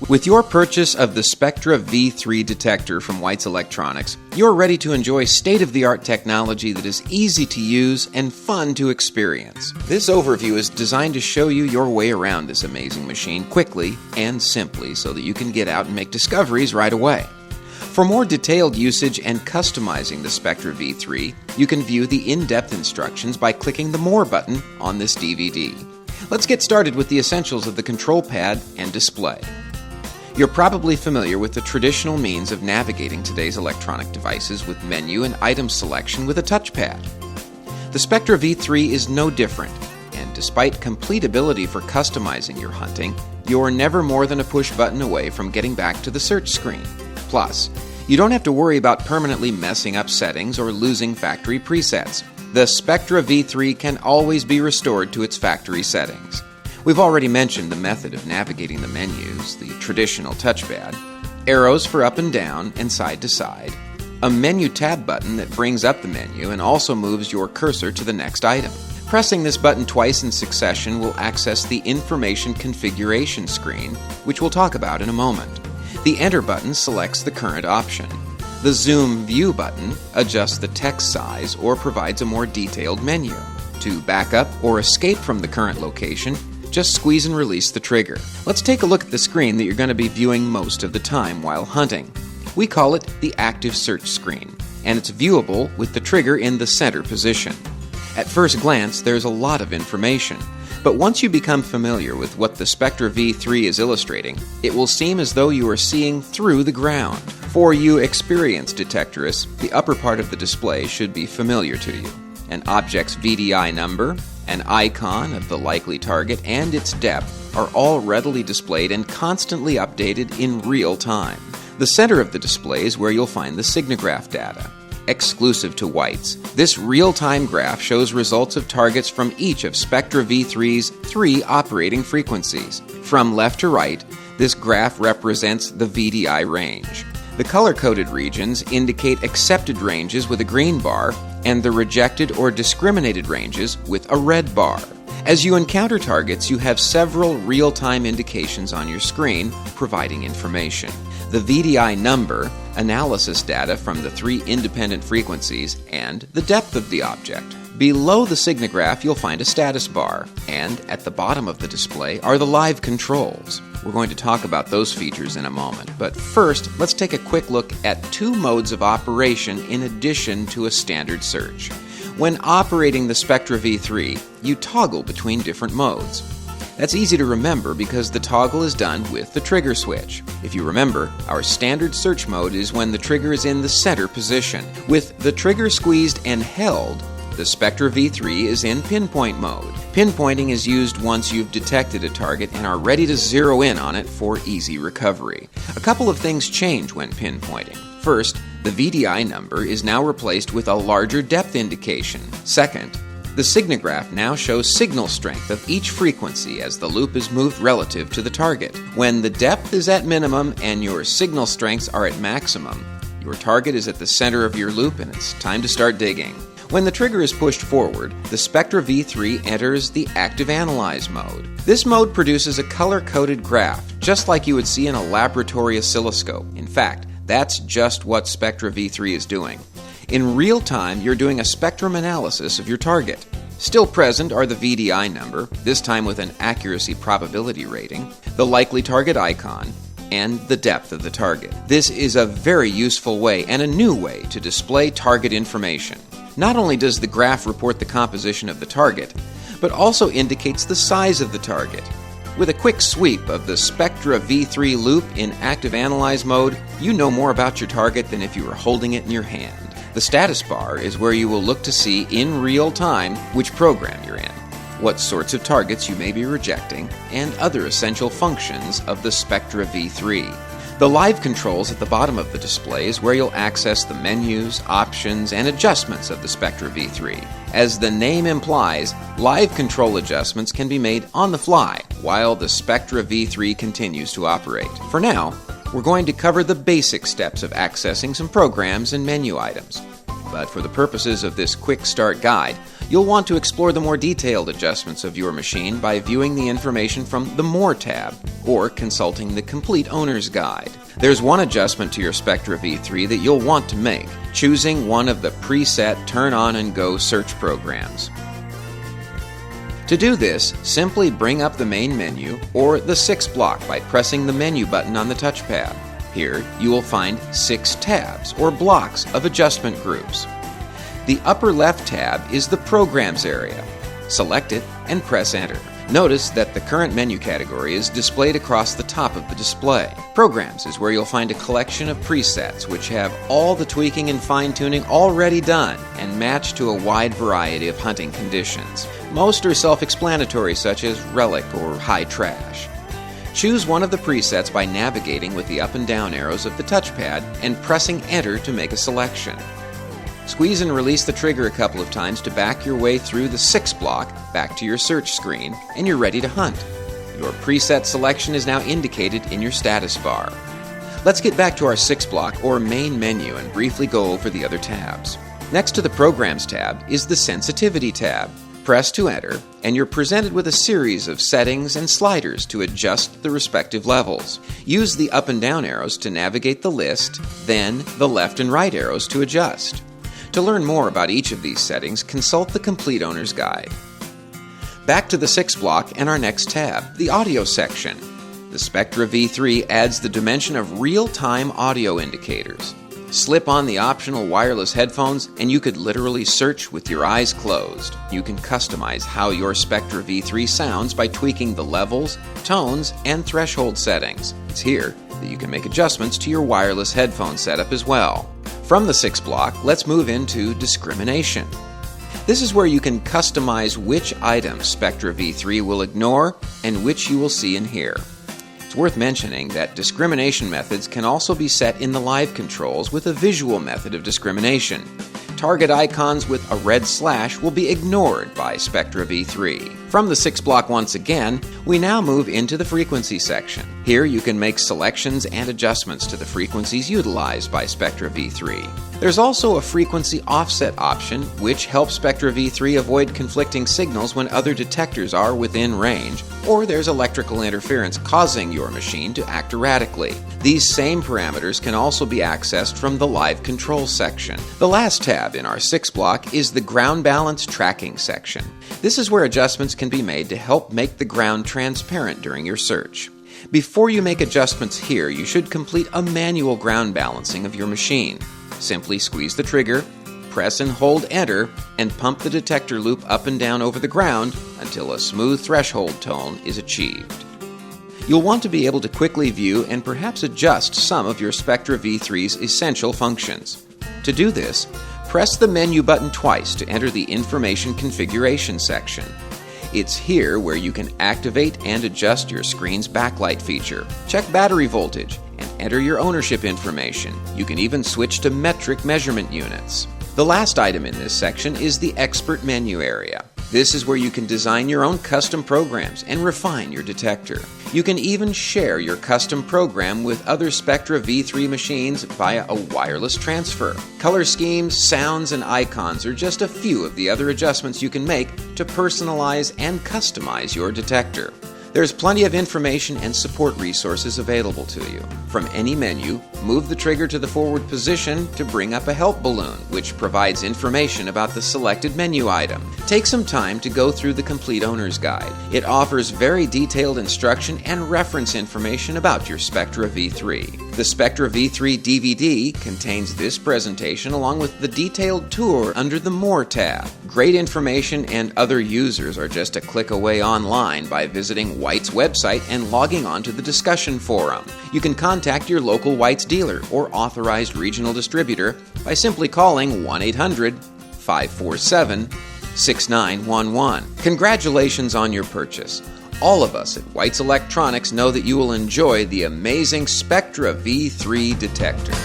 With your purchase of the Spectra V3 detector from White's Electronics, you're ready to enjoy state-of-the-art technology that is easy to use and fun to experience. This overview is designed to show you your way around this amazing machine quickly and simply so that you can get out and make discoveries right away. For more detailed usage and customizing the Spectra V3, you can view the in-depth instructions by clicking the More button on this DVD. Let's get started with the essentials of the control pad and display. You're probably familiar with the traditional means of navigating today's electronic devices with menu and item selection with a touchpad. The Spectra V3 is no different, and despite complete ability for customizing your hunting, you're never more than a push button away from getting back to the search screen. Plus, you don't have to worry about permanently messing up settings or losing factory presets. The Spectra V3 can always be restored to its factory settings. We've already mentioned the method of navigating the menus, the traditional touchpad, arrows for up and down and side to side, a menu tab button that brings up the menu and also moves your cursor to the next item. Pressing this button twice in succession will access the information configuration screen, which we'll talk about in a moment. The Enter button selects the current option. The Zoom View button adjusts the text size or provides a more detailed menu. To back up or escape from the current location, just squeeze and release the trigger. Let's take a look at the screen that you're going to be viewing most of the time while hunting. We call it the Active Search screen, and it's viewable with the trigger in the center position. At first glance, there's a lot of information. But once you become familiar with what the Spectra V3 is illustrating, it will seem as though you are seeing through the ground. For you experienced detectorists, the upper part of the display should be familiar to you. An object's VDI number, an icon of the likely target, and its depth are all readily displayed and constantly updated in real time. The center of the display is where you'll find the signograph data. Exclusive to White's, this real-time graph shows results of targets from each of Spectra V3's 3 operating frequencies. From left to right, this graph represents the VDI range. The color-coded regions indicate accepted ranges with a green bar, and the rejected or discriminated ranges with a red bar. As you encounter targets, you have several real-time indications on your screen providing information. The VDI number, analysis data from the 3 independent frequencies, and the depth of the object. Below the signograph, you'll find a status bar, and at the bottom of the display are the live controls. We're going to talk about those features in a moment, but first, let's take a quick look at 2 modes of operation in addition to a standard search. When operating the Spectra V3, you toggle between different modes. That's easy to remember because the toggle is done with the trigger switch. If you remember, our standard search mode is when the trigger is in the center position. With the trigger squeezed and held, the Spectra V3 is in pinpoint mode. Pinpointing is used once you've detected a target and are ready to zero in on it for easy recovery. A couple of things change when pinpointing. First, the VDI number is now replaced with a larger depth indication. Second, the signograph now shows signal strength of each frequency as the loop is moved relative to the target. When the depth is at minimum and your signal strengths are at maximum, your target is at the center of your loop and it's time to start digging. When the trigger is pushed forward, the Spectra V3 enters the Active Analyze mode. This mode produces a color-coded graph, just like you would see in a laboratory oscilloscope. In fact, that's just what Spectra V3 is doing. In real time, you're doing a spectrum analysis of your target. Still present are the VDI number, this time with an accuracy probability rating, the likely target icon, and the depth of the target. This is a very useful way and a new way to display target information. Not only does the graph report the composition of the target, but also indicates the size of the target. With a quick sweep of the Spectra V3 loop in Active Analyze mode, you know more about your target than if you were holding it in your hand. The status bar is where you will look to see in real time which program you're in, what sorts of targets you may be rejecting, and other essential functions of the Spectra V3. The live controls at the bottom of the display is where you'll access the menus, options, and adjustments of the Spectra V3. As the name implies, live control adjustments can be made on the fly while the Spectra V3 continues to operate. For now, we're going to cover the basic steps of accessing some programs and menu items. But for the purposes of this quick start guide, You'll want to explore the more detailed adjustments of your machine by viewing the information from the More tab or consulting the Complete Owner's Guide. There's one adjustment to your Spectra V3 that you'll want to make, choosing one of the preset Turn On and Go search programs. To do this, simply bring up the main menu or the 6 block by pressing the menu button on the touchpad. Here, you will find 6 tabs or blocks of adjustment groups. The upper left tab is the Programs area. Select it and press Enter. Notice that the current menu category is displayed across the top of the display. Programs is where you'll find a collection of presets which have all the tweaking and fine-tuning already done and match to a wide variety of hunting conditions. Most are self-explanatory, such as relic or high trash. Choose one of the presets by navigating with the up and down arrows of the touchpad and pressing Enter to make a selection. Squeeze and release the trigger a couple of times to back your way through the 6 block back to your search screen, and you're ready to hunt. Your preset selection is now indicated in your status bar. Let's get back to our 6 block or main menu and briefly go over the other tabs. Next to the Programs tab is the Sensitivity tab. Press to enter, and you're presented with a series of settings and sliders to adjust the respective levels. Use the up and down arrows to navigate the list, then the left and right arrows to adjust. To learn more about each of these settings, consult the Complete Owner's Guide. Back to the 6 block and our next tab, the Audio section. The Spectra V3 adds the dimension of real-time audio indicators. Slip on the optional wireless headphones and you could literally search with your eyes closed. You can customize how your Spectra V3 sounds by tweaking the levels, tones, and threshold settings. It's here that you can make adjustments to your wireless headphone setup as well. From the 6 block, let's move into Discrimination. This is where you can customize which items Spectra V3 will ignore and which you will see and hear. It's worth mentioning that discrimination methods can also be set in the live controls with a visual method of discrimination. Target icons with a red slash will be ignored by Spectra V3. From the 6 block once again, we now move into the frequency section. Here you can make selections and adjustments to the frequencies utilized by Spectra V3. There's also a frequency offset option, which helps Spectra V3 avoid conflicting signals when other detectors are within range, or there's electrical interference causing your machine to act erratically. These same parameters can also be accessed from the live control section. The last tab in our 6 block is the ground balance tracking section. This is where adjustments can be made to help make the ground transparent during your search. Before you make adjustments here, you should complete a manual ground balancing of your machine. Simply squeeze the trigger, press and hold Enter, and pump the detector loop up and down over the ground until a smooth threshold tone is achieved. You'll want to be able to quickly view and perhaps adjust some of your Spectra V3's essential functions. To do this, press the menu button twice to enter the Information Configuration section. It's here where you can activate and adjust your screen's backlight feature, check battery voltage, and enter your ownership information. You can even switch to metric measurement units. The last item in this section is the Expert menu area. This is where you can design your own custom programs and refine your detector. You can even share your custom program with other Spectra V3 machines via a wireless transfer. Color schemes, sounds, and icons are just a few of the other adjustments you can make to personalize and customize your detector. There's plenty of information and support resources available to you. From any menu, move the trigger to the forward position to bring up a help balloon, which provides information about the selected menu item. Take some time to go through the Complete Owner's Guide. It offers very detailed instruction and reference information about your Spectra V3. The Spectra V3 DVD contains this presentation along with the detailed tour under the More tab. Great information and other users are just a click away online by visiting White's website and logging on to the discussion forum. You can contact your local White's dealer or authorized regional distributor by simply calling 1-800-547-6911. Congratulations on your purchase. All of us at White's Electronics know that you will enjoy the amazing Spectra V3 detector.